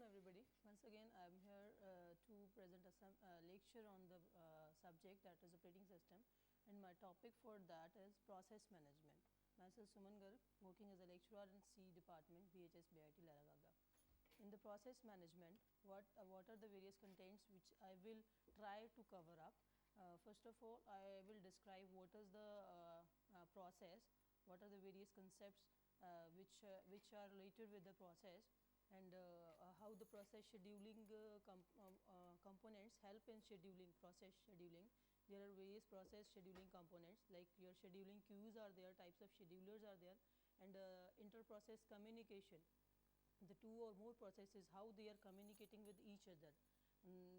everybody. Once again, I am here to present a lecture on the subject, that is operating system, and my topic for that is process management. Myself Suman Garg, working as a lecturer in C department, BHS BIT Laragaga. In the process management, what are the various contents which I will try to cover up. First of all, I will describe what is the process, what are the various concepts which are related with the process, and how the process scheduling components help in scheduling, process scheduling. There are various process scheduling components, like your scheduling queues are there, types of schedulers are there, and inter-process communication, the two or more processes, how they are communicating with each other.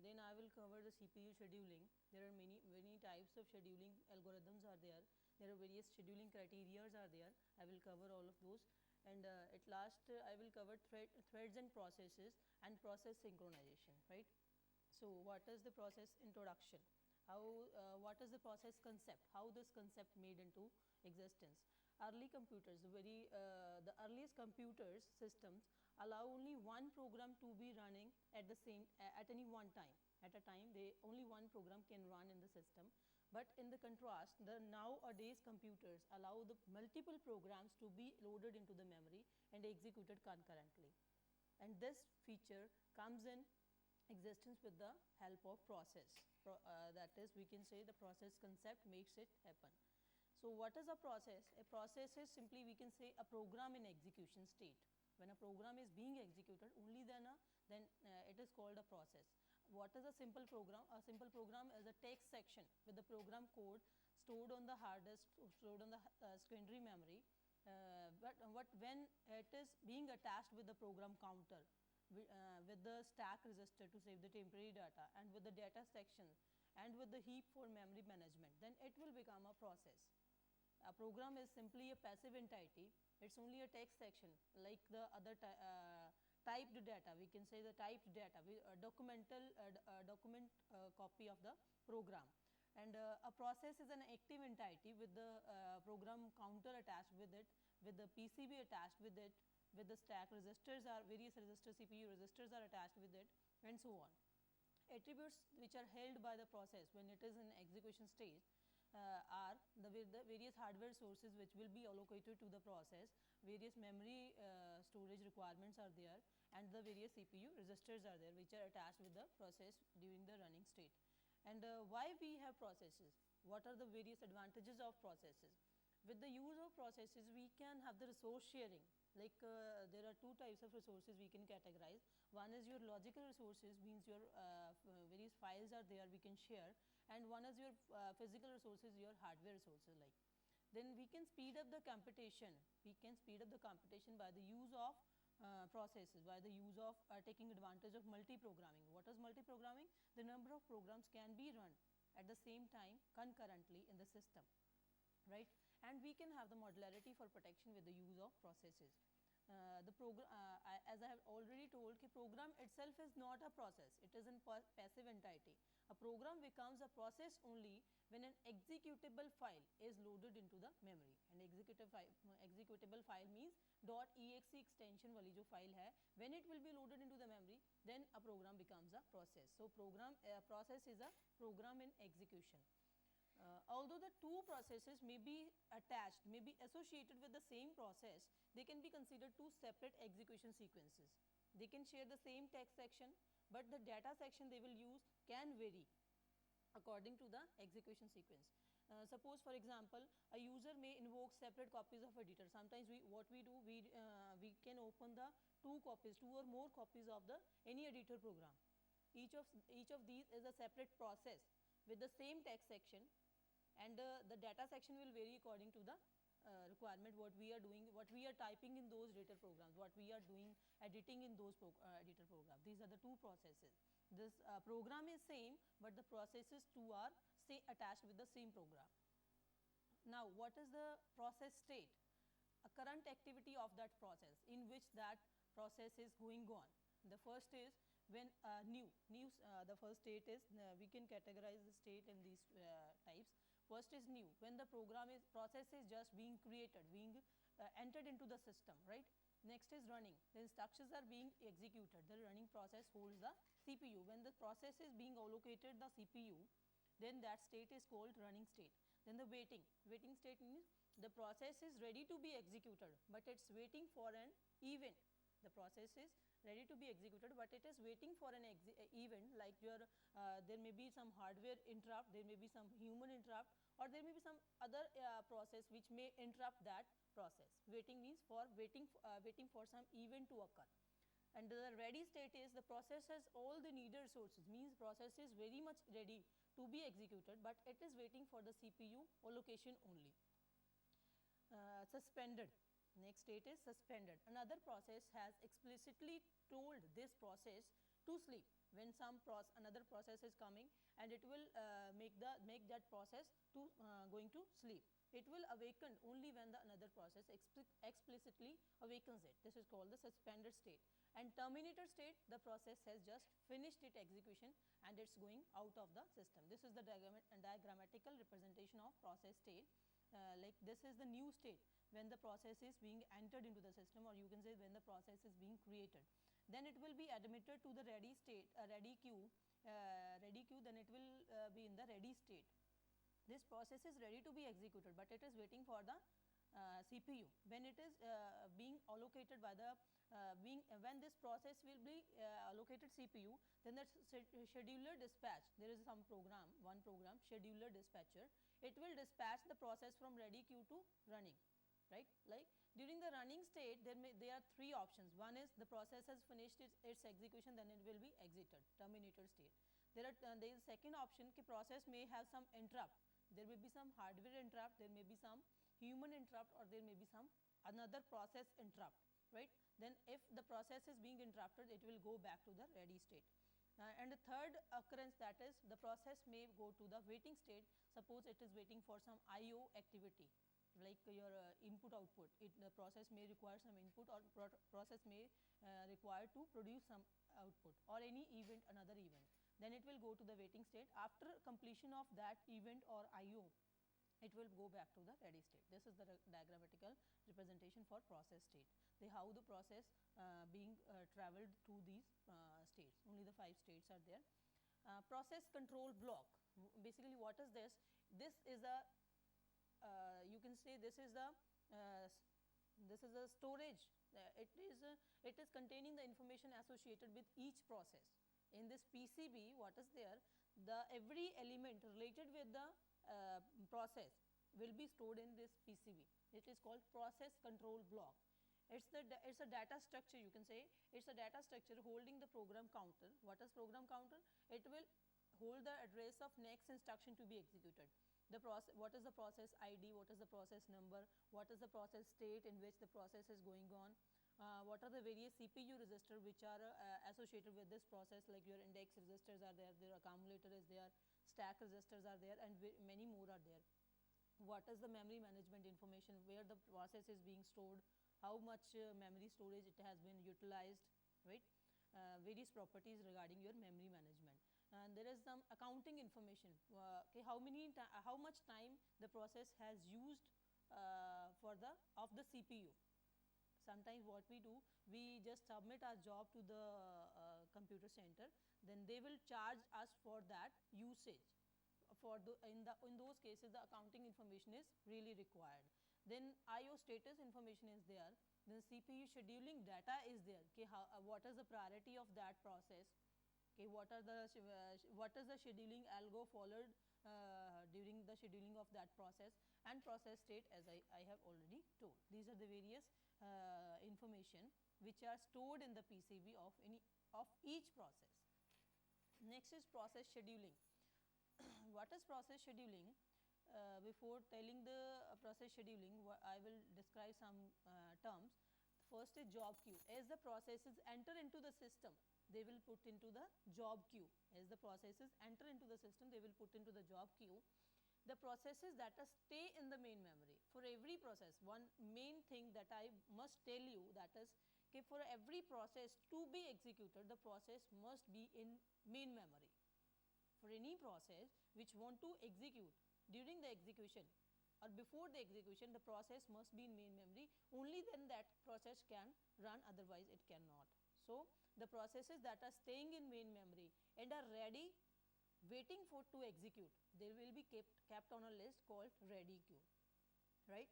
Then I will cover the CPU scheduling. There are many types of scheduling algorithms are there. There are various scheduling criterias are there. I will cover all of those, and at last I will cover threads and processes and process synchronization. Right. So, what is the process introduction? How what is the process concept? How this concept made into existence? Early computers, the earliest computers systems allow only one program to be running at the same at any one time. At a time, only one program can run in the system. But in the contrast, the nowadays computers allow the multiple programs to be loaded into the memory and executed concurrently. And this feature comes in existence with the help of process. That is, we can say the process concept makes it happen. So, what is a process? A process is simply, we can say, a program in execution state. When a program is being executed, only then it is called a process. What is a simple program? A simple program is a text section with the program code stored on the hard disk, stored on the secondary memory. But when it is being attached with the program counter, with the stack register to save the temporary data, and with the data section, and with the heap for memory management, then it will become a process. A program is simply a passive entity. It is only a text section, like the other typed data. We can say the typed data, document copy of the program. And a process is an active entity with the program counter attached with it, with the PCB attached with it, with the stack registers are various registers, CPU registers are attached with it, and so on. Attributes which are held by the process when it is in execution stage are the various hardware sources which will be allocated to the process, various memory storage requirements are there, and the various CPU registers are there which are attached with the process during the running state. And why we have processes? What are the various advantages of processes? With the use of processes, we can have the resource sharing. Like there are two types of resources we can categorize. One is your logical resources, means your various files are there we can share, and one is your physical resources, your hardware resources like. Then we can speed up the computation. We can speed up the computation by the use of processes, by the use of taking advantage of multi-programming. What is multi-programming? The number of programs can be run at the same time concurrently in the system, right? And we can have the modularity for protection with the use of processes. The program, as I have already told, the program itself is not a process, it is a passive entity. A program becomes a process only when an executable file is loaded into the memory. And executable file means .exe extension wali jo file hai, when it will be loaded into the memory, then a program becomes a process. So, process is a program in execution. Although the two processes may be attached, may be associated with the same process, they can be considered two separate execution sequences. They can share the same text section, but the data section they will use can vary according to the execution sequence. Suppose, for example, a user may invoke separate copies of editor. Sometimes we can open the two or more copies of the any editor program. Each of these is a separate process with the same text section, and the data section will vary according to the requirement, what we are doing, what we are typing in those editor programs, what we are doing editing in those editor programs. These are the two processes. This program is same, but the processes two are attached with the same program. Now, what is the process state? A current activity of that process in which that process is going on. The first is when the first state is, we can categorize the state in these types. First is new, when the process is just being created, being entered into the system, right. Next is running, the instructions are being executed, the running process holds the CPU. When the process is being allocated the CPU, then that state is called running state. Then the waiting state means the process is ready to be executed, but it's waiting for an event. The process is ready to be executed, but it is waiting for an event, like your there may be some hardware interrupt, there may be some human interrupt, or there may be some other process which may interrupt that process. Waiting means for waiting for some event to occur. And the ready state is the process has all the needed resources, means process is very much ready to be executed, but it is waiting for the CPU allocation only. Suspended, next state is suspended. Another process has explicitly told this process to sleep. When some another process is coming, and it will make that process to going to sleep. It will awaken only when the another process explicitly awakens it. This is called the suspended state. And terminator state, the process has just finished its execution and it's going out of the system. This is the diagrammatical representation of process state. Like this is the new state when the process is being entered into the system, or you can say when the process is being created. Then it will be admitted to the ready state, ready queue, then it will be in the ready state. This process is ready to be executed, but it is waiting for the CPU. When it is being allocated by the when this process will be allocated CPU, then the scheduler dispatch, there is some program, one program, scheduler dispatcher, it will dispatch the process from ready queue to running, right? Like during the running state, there are three options. One is the process has finished its execution, then it will be exited, terminator state. There is second option, the process may have some interrupt. There may be some hardware interrupt, there may be some human interrupt, or there may be some another process interrupt, right? Then if the process is being interrupted, it will go back to the ready state. And the third occurrence, that is the process may go to the waiting state. Suppose it is waiting for some IO activity, like your input output. The process may require some input, or process may require to produce some output, or any event, another event. Then it will go to the waiting state. After completion of that event or IO, it will go back to the ready state. This is the diagrammatical representation for process state. How the process being traveled through these states. Only the 5 states are there. Process control block. Basically, what is this? This is a you can say this is a storage. It is containing the information associated with each process. In this PCB, what is there? Every element related with the process will be stored in this PCB. It is called process control block. It's a data structure, you can say. It's a data structure holding the program counter. What is program counter? It will hold the address of next instruction to be executed. What is the process ID? What is the process number? What is the process state in which the process is going on? What are the various CPU registers which are associated with this process, like your index registers are there, their accumulator is there, stack registers are there, and many more are there. What is the memory management information, where the process is being stored, how much memory storage it has been utilized, right? Various properties regarding your memory management. And there is some accounting information. Okay, how much time the process has used of the CPU. Sometimes what we do, we just submit our job to the computer center, then they will charge us for that usage. In those cases, the accounting information is really required. Then IO status information is there. Then CPU scheduling data is there. Okay, what is the priority of that process? Okay, what is the scheduling algo followed during the scheduling of that process, and process state, as I have already told. These are the various information which are stored in the PCB of each process. Next is process scheduling. What is process scheduling? Before telling the process scheduling, I will describe some terms. First is job queue. As the processes enter into the system, they will put into the job queue. As the processes enter into the system, they will put into the job queue. The processes that stay in the main memory. For every process, one main thing that I must tell you, that is, okay, for every process to be executed, the process must be in main memory. For any process which want to execute, during the execution or before the execution, the process must be in main memory. Only then that process can run, otherwise it cannot. So the processes that are staying in main memory and are ready waiting for to execute, they will be kept on a list called ready queue, right.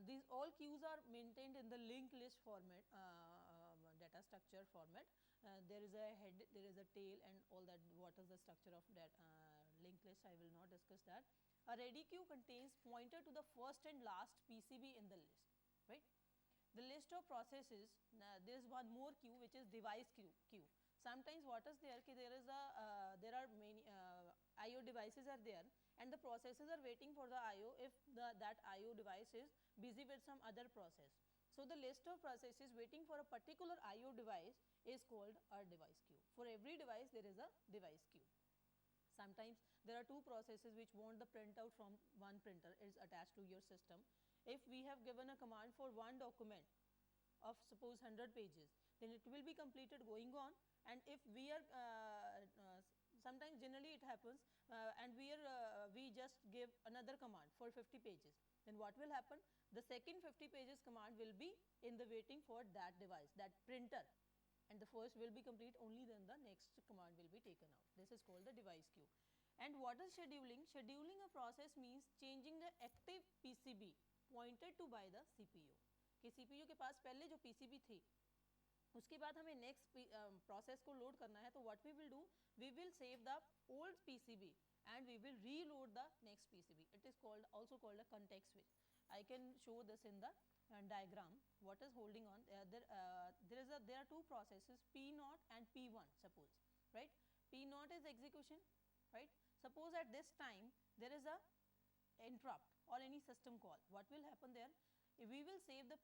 These all queues are maintained in the linked list format, data structure format. There is a head, there is a tail, and all that. What is the structure of that linked list? I will not discuss that. A ready queue contains pointer to the first and last PCB in the list, right. The list of processes, there is one more queue which is device queue. Sometimes what is there, there is a there are many IO devices are there, and the processes are waiting for the IO if that IO device is busy with some other process. So the list of processes waiting for a particular IO device is called a device queue. For every device there is a device queue. Sometimes there are two processes which want the printout from one printer is attached to your system. If we have given a command for one document of suppose 100 pages, then it will be completed going on, and if we are sometimes generally it happens and we just give another command for 50 pages, then what will happen, the second 50 pages command will be in the waiting for that device, that printer, and the first will be complete, only then the next command will be taken out. This is called the device queue. And what is scheduling? Scheduling a process means changing the active PCB pointed to by the CPU. कि CPU के पास पहले जो PCB थी उसके बाद हमें next process को load करना है, तो what we will do, we will save the old PCB and we will reload the next PCB. It is called also called a context switch. I can show this in the diagram. What is holding on? There are two processes, P0 and P1. Suppose, right? P0 is execution, right? Suppose at this time there is a interrupt or any system call. What will happen there? We will save the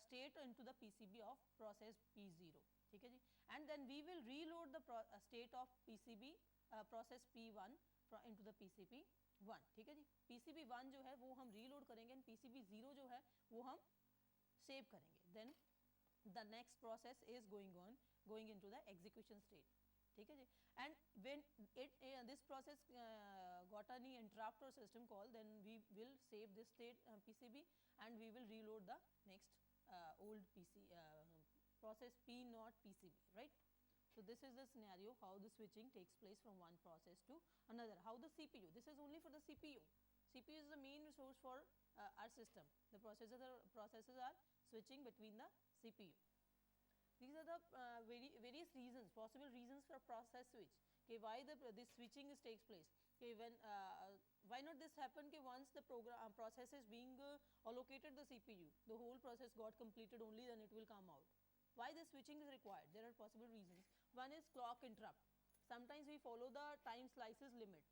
state into the PCB of process P0, ठीक है जी, and then we will reload the state of PCB process P1 into the PCB 1, ठीक है जी. PCB 1 जो है वो हम reload करेंगे and PCB 0 जो है वो हम save करेंगे. Then the next process is going into the execution state, ठीक है जी. And when this process got any interrupt or system call, then we will save this state PCB and we will reload the next old process P0 PCB, right. So this is the scenario how the switching takes place from one process to another. How the CPU, this is only for the CPU. CPU is the main resource for our system. The processes are switching between the CPU. These are the various reasons, possible reasons for process switch. Okay, why this switching takes place? Okay, why not this happen? Okay, once the process is being allocated the CPU, the whole process got completed, only then it will come out. Why the switching is required? There are possible reasons. One is clock interrupt. Sometimes we follow the time slices limit.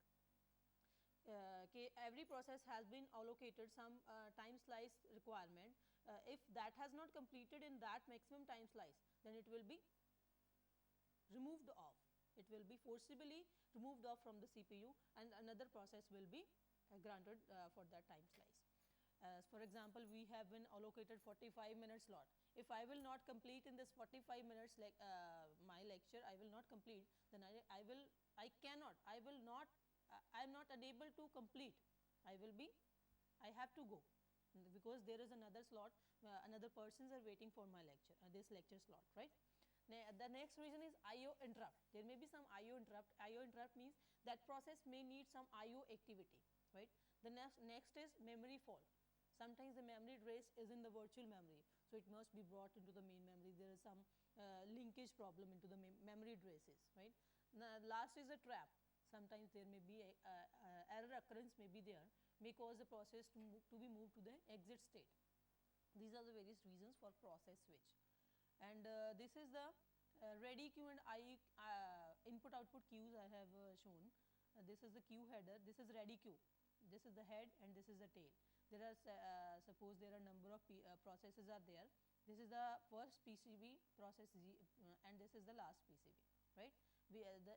Okay, every process has been allocated some time slice requirement. If that has not completed in that maximum time slice, then it will be removed off. It will be forcibly removed off from the CPU and another process will be granted for that time slice. For example, we have been allocated 45-minute slot. If I will not complete in this 45 minutes my lecture, I will not complete, then I am not unable to complete. I have to go because there is another slot, another persons are waiting for my lecture, this lecture slot, right. The next reason is IO interrupt. There may be some IO interrupt. IO interrupt means that process may need some IO activity, right. The next is memory fault. Sometimes the memory address is in the virtual memory, so it must be brought into the main memory. There is some linkage problem into the memory addresses, right. Last is a trap. Sometimes there may be error occurrence may be there, may cause the process to be moved to the exit state. These are the various reasons for process switch. And this is the ready queue and input output queues I have shown. This is the queue header, this is ready queue, this is the head and this is the tail. There are suppose there are number of processes are there. This is the first PCB process and this is the last PCB, right.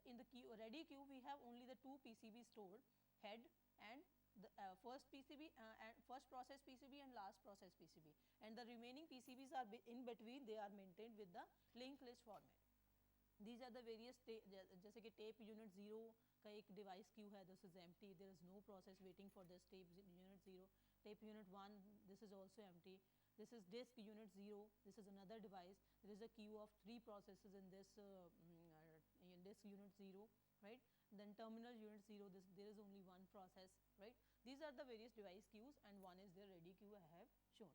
In the queue, ready queue we have only the two PCB stored, head and the first PCB and first process PCB and last process PCB, and the remaining PCBs are in between, they are maintained with the linked list format. These are the various जैसे कि tape unit 0 का एक device queue है, this is empty, there is no process waiting for this tape unit 0. Tape unit 1, this is also empty. This is disk unit 0. This is another device. There is a queue of 3 processes in this in disk unit 0, right? Then terminal unit 0, there is only one process, right? These are the various device queues, and one is the ready queue I have shown.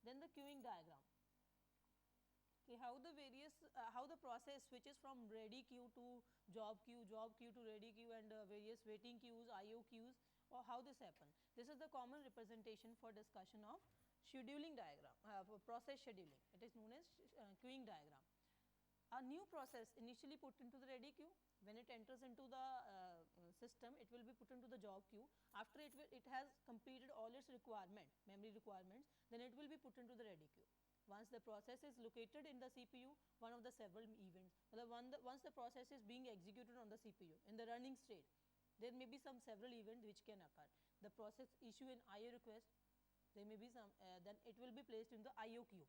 Then the queuing diagram. Okay, how the process switches from ready queue to job queue to ready queue, and various waiting queues, IO queues, or how this happen. This is the common representation for discussion of scheduling diagram, for process scheduling. It is known as queuing diagram. A new process initially put into the ready queue. When it enters into the system, it will be put into the job queue. After it has completed all its memory requirements, then it will be put into the ready queue. Once the process is located in the CPU, one of the several events, once the process is being executed on the CPU in the running state, there may be some several events which can occur. The process issue an IO request, there may be some, then it will be placed in the IO queue.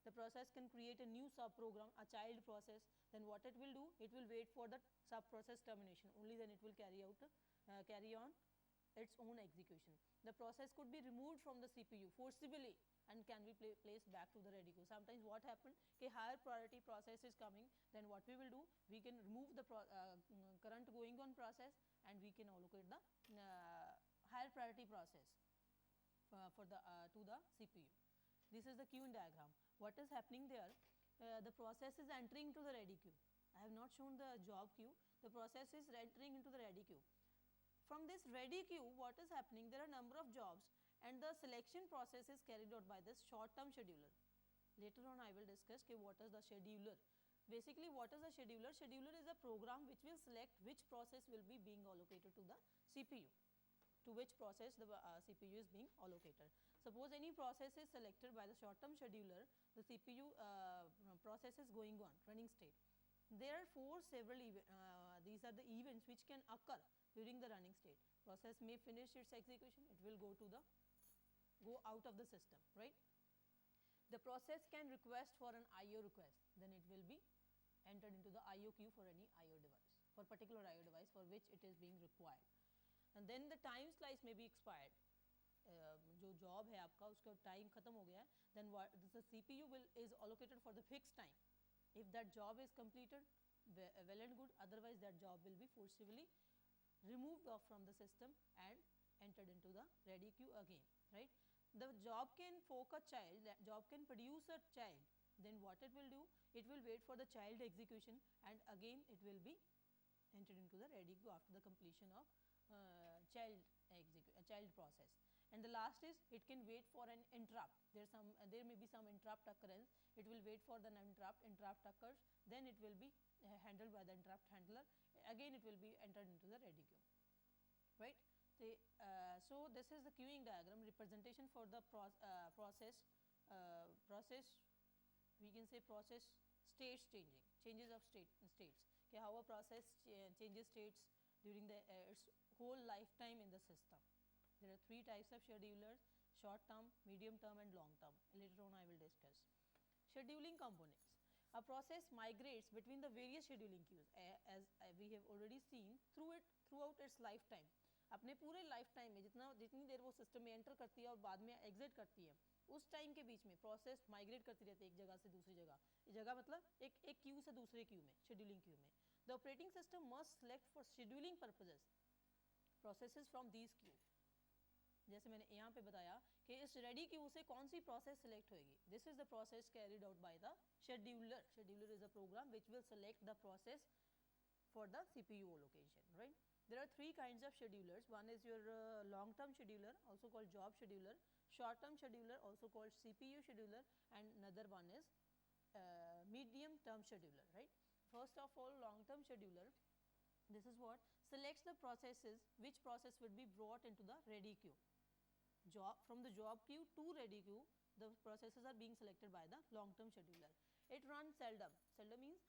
The process can create a new sub-program, a child process. Then what it will do, it will wait for the sub-process termination. Only then it will carry on its own execution. The process could be removed from the CPU forcibly and can be placed back to the ready queue. Sometimes what happens, higher priority process is coming, then what we will do, we can remove the current going on process, and we can allocate the higher priority process to the CPU. This is the queuing diagram. What is happening there? The process is entering into the ready queue. I have not shown the job queue. The process is entering into the ready queue. From this ready queue, what is happening? There are a number of jobs, and the selection process is carried out by this short-term scheduler. Later on, I will discuss what is the scheduler. Basically, what is a scheduler? Scheduler is a program which will select which process will be being allocated to the CPU, to which process the CPU is being allocated. Suppose any process is selected by the short-term scheduler, the CPU process is going on, running state. There are these are the events which can occur during the running state. Process may finish its execution, it will go out of the system, right? The process can request for an IO request, then it will be entered into the IO queue for any IO device, for particular IO device for which it is being required. And then the time slice may be expired. जो job है आपका उसका time खत्म हो गया है, then the CPU is allocated for the fixed time. If that job is completed, well and good. Otherwise, that job will be forcibly removed off from the system and entered into the ready queue again, right? The job can fork a child, that job can produce a child. Then what it will do? It will wait for the child execution, and again it will be entered into the ready queue after the completion of child process. And the last is, it can wait for an interrupt. There may be some interrupt occurrence. It will wait for the interrupt occurs, then it will be handled by the interrupt handler. Again it will be entered into the ready queue, right? So this is the queuing diagram representation for the process. We can say process states changes of states. Okay, how a process changes states during its whole lifetime in the system. There are 3 types of schedulers: short term, medium term, and long term. Later on I will discuss. Scheduling components. A process migrates between the various scheduling queues, as we have already seen, throughout its lifetime. अपने पूरे life time में जितनी देर वो system में enter करती है और बाद में एग्जिट करती है, उस टाइम के बीच में प्रोसेस माइग्रेट करती रहती है एक जगह से दूसरी जगह मतलब एक क्यू से दूसरे क्यू में, शेड्यूलिंग क्यू में. The operating system must select for scheduling purposes processes from these Q. जैसे मैंने यहाँ पे बताया कि इस रेडी क्यू से कौन सी प्रोसेस सेलेक्ट होगी. This is the process carried out by the scheduler. Scheduler is a program which will select the process for the CPU allocation, right? There are 3 kinds of schedulers. One is your long-term scheduler, also called job scheduler, short-term scheduler, also called CPU scheduler, and another one is medium-term scheduler, right? First of all, long-term scheduler, this is what selects the processes, which process would be brought into the ready queue. From the job queue to ready queue, the processes are being selected by the long-term scheduler. It runs seldom means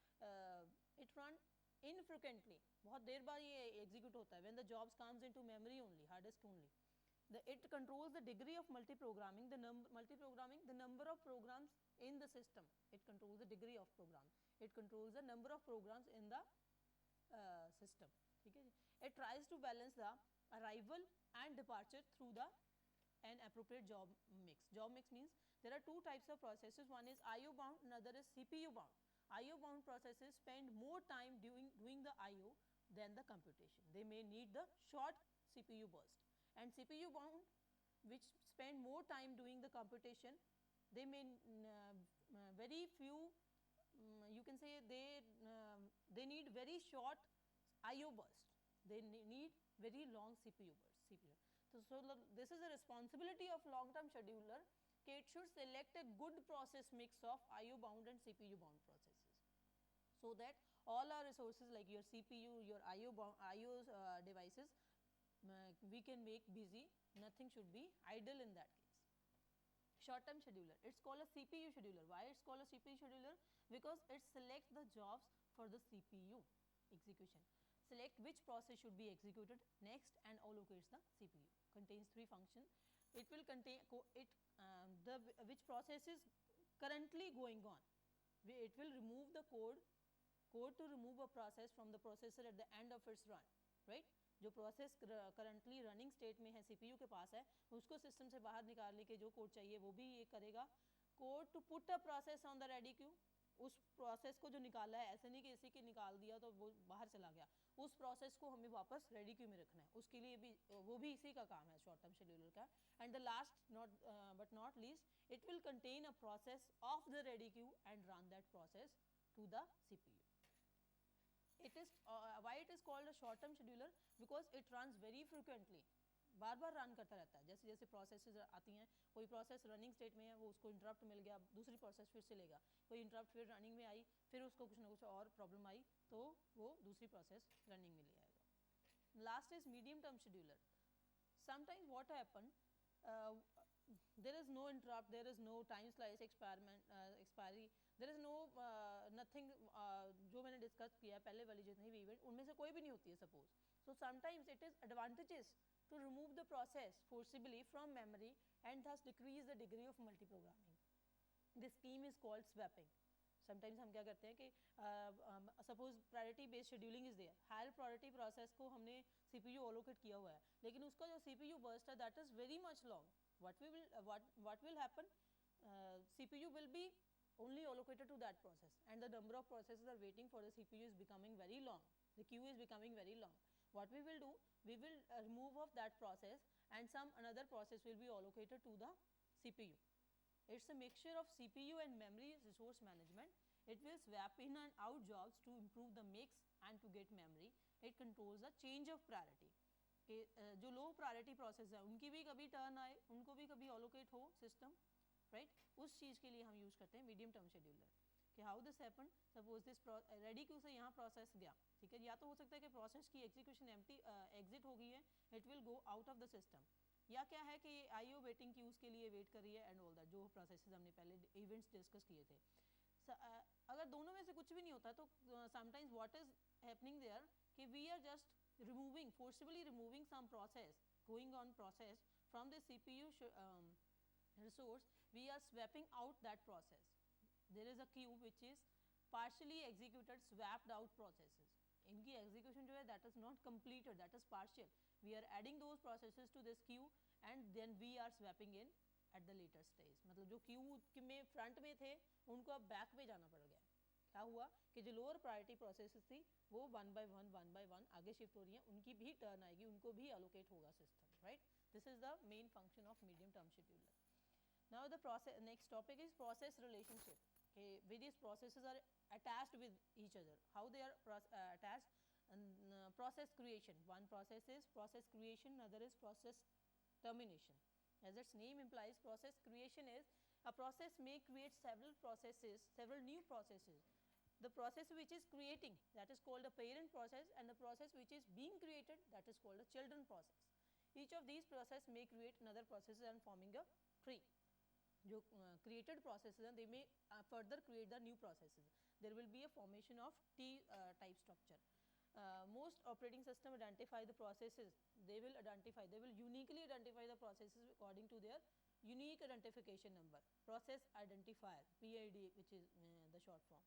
it runs infrequently. बहुत देर बाद ये execute होता है. When the jobs comes into memory only, hard disk only. It controls the degree of multiprogramming, the number of programs in the system. It controls the degree of program. It controls the number of programs in the system. ठीक है. It tries to balance the arrival and departure through an appropriate job mix. Job mix means There are two types of processes. One is IO bound, another is CPU bound. IO bound processes spend more time doing the IO than the computation. They may need the short CPU burst. And CPU bound, which spend more time doing the computation, they may very few, you can say they need very short IO burst. They need very long CPU burst. So this is a responsibility of long-term scheduler. It should select a good process mix of IO bound and CPU bound processes, so that all our resources like your CPU, your IO devices, we can make busy. Nothing should be idle in that case. Short-term scheduler, it's called a CPU scheduler. Why it's called a CPU scheduler? Because it selects the jobs for the CPU execution. Select which process should be executed next and allocates the CPU. Contains three functions. It will contain which process is currently going on. It will remove the code to remove a process from the processor at the end of its run, right? जो process currently running state में है CPU के पास है, उसको system से बाहर निकालने के जो कोड चाहिए वो भी ये करेगा. Code to put a process on the ready queue, उस प्रोसेस को जो निकाला है, ऐसे नहीं कि इसी के निकाल दिया तो वो बाहर चला गया, उस प्रोसेस को हमें वापस रेडी क्यू में रखना है. उसके लिए भी वो भी इसी का काम है शॉर्ट टर्म शेड्यूलर का. And the last but not least, it will contain a process of the ready queue and run that process to the CPU. It is why it is called a short term scheduler, because it runs very frequently. Bar bar run करता रहता है. जैसे जैसे process आती हैं, कोई process running state में है, वो उसको इंटरप्ट मिल गया, दूसरी प्रोसेस फिर से लेगा, कोई इंटरप्ट फिर रनिंग में आई, फिर उसको कुछ ना कुछ और प्रॉब्लम आई तो वो दूसरी प्रोसेस रनिंग में ले आएगा. Last is medium term scheduler. Sometimes what happen, there is no interrupt, there is no time slice expiry, there is no nothing. जो मैंने डिस्कस किया पहले वाली जितनी भी इवेंट, उनमें से कोई भी नहीं होती है suppose. So sometimes it is advantages to remove the process forcibly from memory and thus decrease the degree of multiprogramming. This scheme is called swapping. Sometimes हम क्या करते हैं कि suppose priority based scheduling is there, higher priority process को हमने CPU allocate किया हुआ है, लेकिन उसका जो CPU burst है that is very much long. What will happen? CPU will be only allocated to that process, and the number of processes are waiting for the CPU is becoming very long. The queue is becoming very long. What we will do, we will remove of that process and some another process will be allocated to the CPU. It's a mixture of CPU and memory resource management. It will swap in and out jobs to improve the mix and to get memory. It controls the change of priority. कि जो low priority process है उनकी भी कभी turn आए, उनको भी कभी allocate हो सिस्टम, राइट? उस चीज़ के लिए हम यूज़ करते हैं मीडियम टर्म शेड्यूलर. कि how this happen, suppose this ready queue से यहाँ प्रोसेस गया, ठीक है, या तो हो सकता है कि प्रोसेस की एग्जीक्यूशन एम्प्टी एग्जिट हो गई है, it will go out of the system, या क्या है कि आईओ वेटिंग क्यूज के लिए वेट कर रही है एंड ऑल दैट, जो प्रोसेसेस हमने पहले इवेंट्स डिस्कस किए थे. अगर दोनों में से कुछ भी नहीं होता तो sometimes what is happening there कि we are just removing, forcibly removing some process, going on process from the CPU resource, we are swapping out that process. There is a queue which is partially executed, swapped out processes. इनकी execution जो है that is not completed, that is partial. We are adding those processes to this queue and then we are swapping in at the later stage. मतलब जो queue में front में थे उनको अब back में जाना पड़ गया. क्या हुआ कि जो लोअर प्रायोरिटी प्रोसेसेस थी वो वन बाय वन आगे शिफ्ट हो रही हैं, उनकी भी टर्न आएगी, उनको भी अलोकेट होगा system, right? This is the main function of medium term scheduler. Now the process, next topic is process relationship. के various processes are attached with each other. How they are attached? Process creation, one process is process creation, other is process termination. As its name implies, process creation is a process may create several processes, several new processes. The process which is creating, that is called a parent process, and the process which is being created, that is called a children process. Each of these process may create another process and forming a tree. जो created processes हैं, they may further create the new processes. There will be a formation of T type structure. Most operating system identify the processes. They will uniquely identify the processes according to their unique identification number. Process identifier, PID, which is the short form.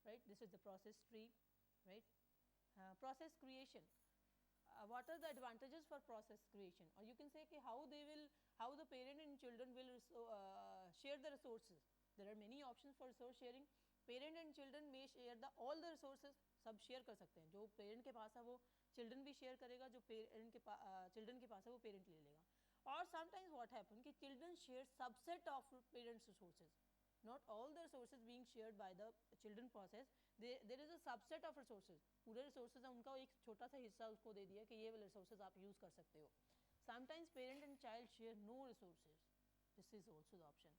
Right, this is the process tree, right? Process creation. what are the advantages for process creation, or you can say कि how the parent and children will share the resources. There are many options for resource sharing. Parent and children may share all the resources, सब share कर सकते हैं. जो parent के पास है वो children भी शेयर करेगा, जो पेरेंट के चिल्ड्रन के पास है वो पेरेंट ले लेगा. और समटाइम्स व्हाट हैपन कि children share subset of parents resources, not all the resources being shared by the children process. There is a subset of resources. पूरे resources है उनका एक छोटा सा हिस्सा उसको दे दिया कि ये वाले resources आप use कर सकते हो. Sometimes parent and child share no resources. This is also the option.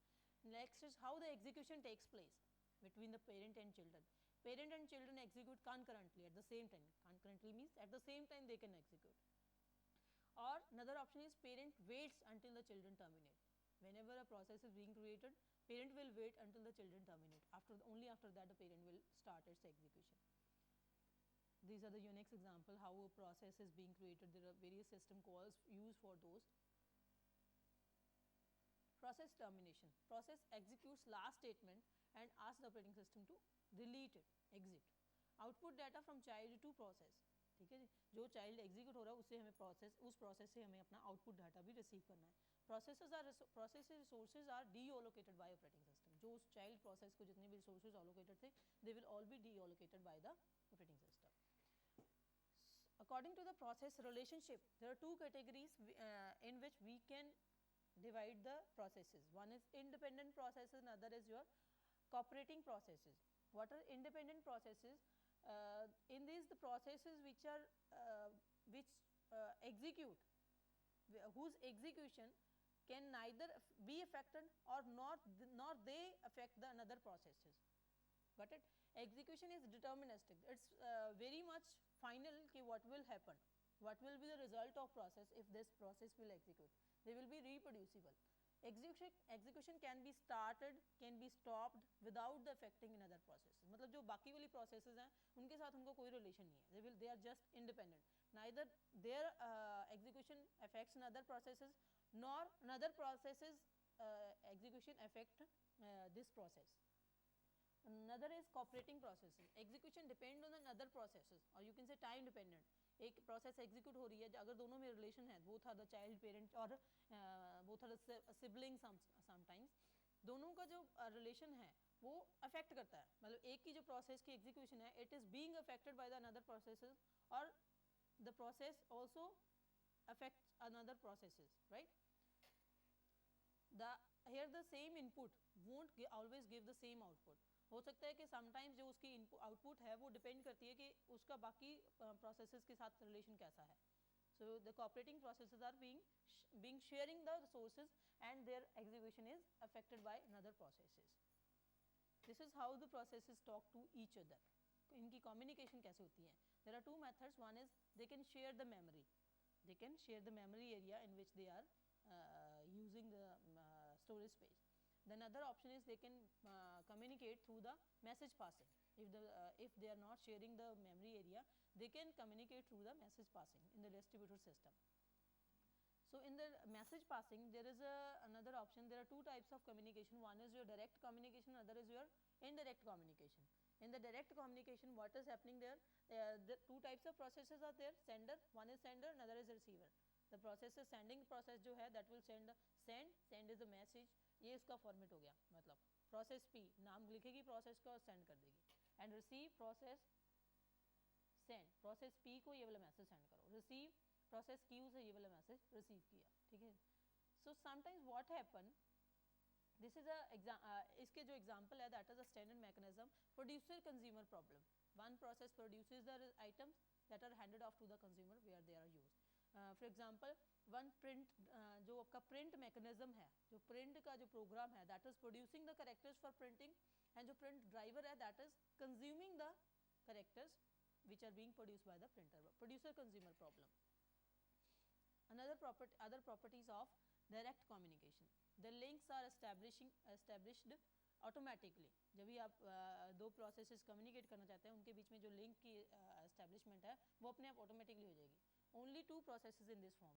Next is how the execution takes place between the parent and children. Parent and children execute concurrently at the same time. Concurrently means at the same time they can execute. Or another option is parent waits until the children terminate. Whenever a process is being created, parent will wait until the children terminate. Only after that the parent will start its execution. These are the Unix example how a process is being created. There are various system calls used for those. Process termination. Process executes last statement and asks the operating system to delete it, exit. Output data from child to process. ठीक है जी, जो child execute हो रहा है उससे हमें उस process से हमें अपना आउटपुट डाटा भी रिसीव करना है. Process resources are deallocated by operating system. जो उस चाइल्ड प्रोसेस को जितने भी रिसोर्सेज ऑलोकेटेड थे they will all be deallocated by the operating system. According to the process relationship, there are two categories in which we can divide the processes. One is independent processes and other is your cooperating processes. What are independent processes? In these the processes which execute, whose execution can neither be affected or nor they affect the another processes. But execution is deterministic. It's very much final कि what will happen, what will be the result of process if this process will execute. They will be reproducible. Execution can be started, can be stopped without the affecting in other processes. मतलब जो बाकी वाली processes हैं उनके साथ उनको कोई relation नहीं है. They are just independent. Neither their execution affects in other processes nor another processes execution affect this process. Another is cooperating processes. Execution depend on another processes, or you can say time dependent. एक process execute हो रही है अगर दोनों में relation है, both are the child parent और both are the sibling sometimes, दोनों का जो रिलेशन है वो अफेक्ट करता है. मतलब एक की जो प्रोसेस की एग्जीक्यूशन है it is being affected by the another processes और the process also affects another processes, right. Here the same input won't always give the same output. हो सकता है कि समटाइम्स जो उसकी आउटपुट है वो डिपेंड करती है कि उसका बाकी प्रोसेसेस के साथ रिलेशन कैसा है. So the cooperating processes are being sharing the resources and their execution is affected by another processes. This is how the processes talk to each other. इनकी कम्युनिकेशन कैसे होती है? There are two methods. One is they can share the memory. They can share the memory area in which they are using the storage space. Then other option is they can communicate through the message passing. If they are not sharing the memory area, they can communicate through the message passing in the distributed system. So in the message passing, there is another option. There are two types of communication. One is your direct communication, other is your indirect communication. In the direct communication, what is happening there? The two types of processes are there. Sender, one is sender, another is receiver. The process is sending process जो है that will send is a message. ये इसका format हो गया. मतलब process P नाम लिखेगी process का और सेंड कर देगी. And receive process send, process P को ये वाला मैसेज सेंड करो. रिसीव प्रोसेस क्यू से ये वाला मैसेज रिसीव किया. ठीक है. So sometimes what happen, this is इसके जो एग्जांपल है that is a standard mechanism producer consumer problem. One process produces the items that are handed off to the consumer where they are used. For example one print, जो आपका print mechanism है, जो print का जो programme है that is producing the characters for printing, and जो print driver है that is consuming the characters which are being produced by the printer. Producer consumer problem. Other properties of direct communication. The links are established automatically. जब भी आप दो processes communicate करना चाहते हैं उनके बीच में जो लिंक की एस्टेब्लिशमेंट है वो अपने आप ऑटोमेटिकली हो जाएगी. Only two processes in this form.